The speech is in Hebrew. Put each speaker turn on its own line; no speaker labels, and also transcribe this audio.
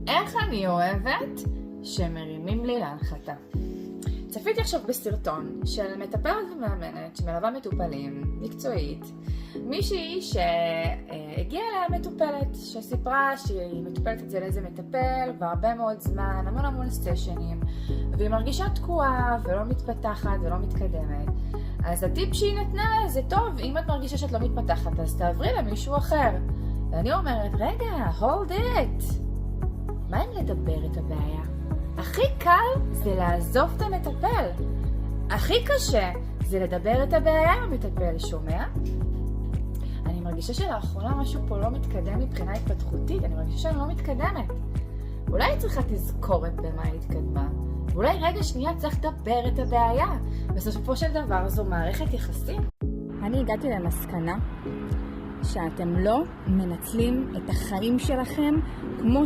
איך אני אוהבת שמרימים לי להנחתה. צפיתי עכשיו בסרטון של מטפלת ומאמנת שמלווה מטופלים, מקצועית. מישהי שהגיעה אליה מטופלת, שסיפרה שהיא מטופלת אצל איזה מטפל והרבה מאוד זמן, המון סשנים, והיא מרגישה תקועה ולא מתפתחת ולא מתקדמת. אז הטיפ שהיא נתנה זה טוב, אם את מרגישה שאת לא מתפתחת אז תעברי למישהו אחר. ואני אומרת, רגע, hold it. מה אם לדבר את הבעיה? הכי קל זה לעזוב את המטפל. הכי קשה זה לדבר את הבעיה, המטפל שומע. אני מרגישה שלאחרונה משהו פה לא מתקדם מבחינה התפתחותית, אני מרגישה שאני לא מתקדמת. אולי היא צריכה תזכורת במה היא התקדמה. ואולי רגע שנייה צריך לדבר את הבעיה. בסופו של דבר זו מערכת יחסים. אני הגעתי למסקנה שאתם לא מנצלים את החיים שלכם כמו